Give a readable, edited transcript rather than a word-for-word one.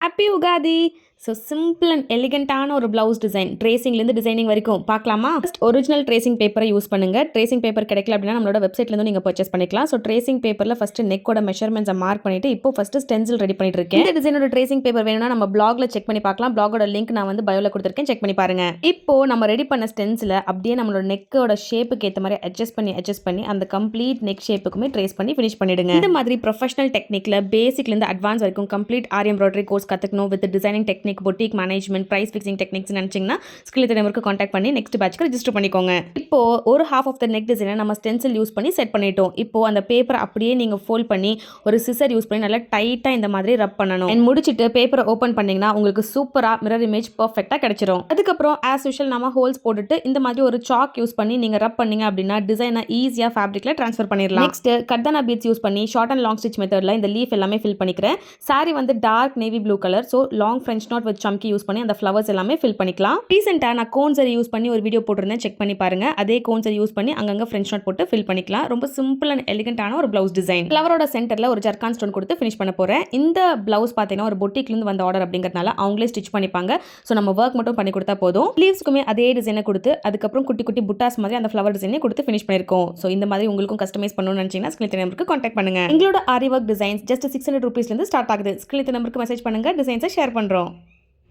Happy Ugadi. So simple and எலிகென்ட்டான ஒரு blouse design, ட்ரேசிங்லேருந்து டிசைனிங் வரைக்கும் பார்க்கலாமா? ஃபஸ்ட் ஒரிஜினல் ட்ரேசிங் பேப்பரை யூஸ் பண்ணுங்கள். ட்ரேசிங் பேப்பர் கிடைக்கல அப்படின்னா நம்மளோட வெப்சைட்லேருந்து நீங்கள் பர்ச்சேஸ் பண்ணிக்கலாம். ஸோ ட்ரேசிங் பேப்பரில் ஃபஸ்ட்டு நெக்கோட மெஷர்மெண்ட்ஸை மார்க் பண்ணிட்டு இப்போ ஃபஸ்ட்டு ஸ்டென்சில் ரெடி பண்ணிட்டு இருக்கேன். இந்த டிசைனோட ட்ரேசிங் பேப்பர் வேணும்னா நம்ம பிளாக்ல செக் பண்ணி பார்க்கலாம். பிளாகோட லிங்க் நான் வந்து பயோவில் கொடுத்துருக்கேன், செக் பண்ணி பாருங்க. இப்போ நம்ம ரெடி பண்ண ஸ்டென்சில் அப்படியே நம்மளோட நெக்கோட ஷேப்புக்கு ஏற்ற மாதிரி அட்ஜஸ்ட் பண்ணி அந்த கம்ப்ளீட் நெக் ஷேப்புக்குமே ட்ரேஸ் பண்ணி ஃபினிஷ் பண்ணிடுங்க. இந்த மாதிரி ப்ரொஃபஷனல் டெக்னிக்கில் பேசிக்லேருந்து அட்வான்ஸ் வரைக்கும் கம்ப்ளீட் ஆரி எம்ப்ராய்டரி கோர்ஸ் கற்றுக்கணும் with designing technique, boutique management, price fixing techniques நினைச்சீங்கன்னா ஸ்கில் நம்பருக்கு கான்டாக்ட் பண்ணி நெக்ஸ்ட் பேட்ச்க்கு ரெஜிஸ்டர் பண்ணிக்கோங்க. இப்போ ஒரு ஹாஃப் ஆஃப் த நெக் டிசைனை நம்ம ஸ்டென்சில் யூஸ் பண்ணி செட் பண்ணிட்டோம். இப்போ அந்த பேப்பரை அப்படியே நீங்க ஃபோல்ட் பண்ணி ஒரு சிசர் யூஸ் பண்ணி நல்லா டைட்டா இந்த மாதிரி ரப் பண்ணணும். அண்ட் முடிச்சிட்டு பேப்பரை ஓபன் பண்ணீங்கன்னா உங்களுக்கு சூப்பரா மிரர் இமேஜ் பெர்ஃபெக்ட்டா கிடைச்சிரும். அதுக்கப்புறம் ஆஸ் யூஷுவல் நம்ம ஹோல்ஸ் போட்டுட்டு இந்த மாதிரி ஒரு சாக் யூஸ் பண்ணி நீங்க ரப் பண்ணீங்க அப்படின்னா டிசைனை ஈஸியா ஃபேப்ரிக்ல ட்ரான்ஸ்ஃபர் பண்ணிடலாம். நெக்ஸ்ட் கர்தானா பீட்ஸ் யூஸ் பண்ணி ஷார்ட் அண்ட் லாங் ஸ்டிச் மெத்தட்ல இந்த லீஃப் எல்லாமே ஃபில் பண்ணிக்கிறேன். சாரி வந்து dark navy blue colour, so long French knot with சம்கி யூஸ் பண்ணி அந்த ஃப்ளவர்ஸ் எல்லாமே ஃபில் பண்ணிக்கலாம். ரீசெண்டாக நான் கோன்சரி யூஸ் பண்ணி ஒரு வீடியோ போட்டிருந்தேன், செக் பண்ணி பாருங்க. அதே கோன்சரி யூஸ் பண்ணி அங்கங்க ஃப்ரெஞ்ச் நாட் போட்டு ஃபில் பண்ணிக்கலாம். ரொம்ப சிம்பிள் அண்ட் எலிகென்ட்டான ஒரு ப்ளவுஸ் டிசைன். ஃப்ளவரோட சென்டர்ல ஒரு ஜர்கான் ஸ்டோன் கொடுத்து ஃபினிஷ் பண்ண போறேன். இந்த ப்ளவுஸ் பார்த்தீங்கன்னா ஒரு பொட்டிக்லேருந்து வந்த ஆர்டர் அப்படிங்கிறதுனால அவங்களே ஸ்டிச் பண்ணிப்பாங்க. ஸோ நம்ம ஒர்க் மட்டும் பண்ணி கொடுத்தா போதும். ஸ்லீவ்ஸ்க்குமே அதே டிசைனை கொடுத்து அதுக்கப்புறம் குட்டி குட்டி புட்டாஸ் மாதிரி அந்த ஃப்ளவர் டிசைனை கொடுத்து ஃபினிஷ் பண்ணிருக்கோம். ஸோ இந்த மாதிரி உங்களுக்கும் கஸ்டமைஸ் பண்ணணும்னு நினைச்சீங்கன்னா ஸ்கில் நம்பருக்கு கான்டாக்ட் பண்ணுங்க. எங்களோட ஆரி ஒர்க் டிசைன்ஸ் ஜஸ்ட் 600 ரூபீஸ்லேருந்து ஸ்டார்ட் ஆகுது. ஸ்கில் நம்பருக்கு மெசேஜ் பண்ணுங்க, டிசைன்ஸை ஷேர் பண்றோம்.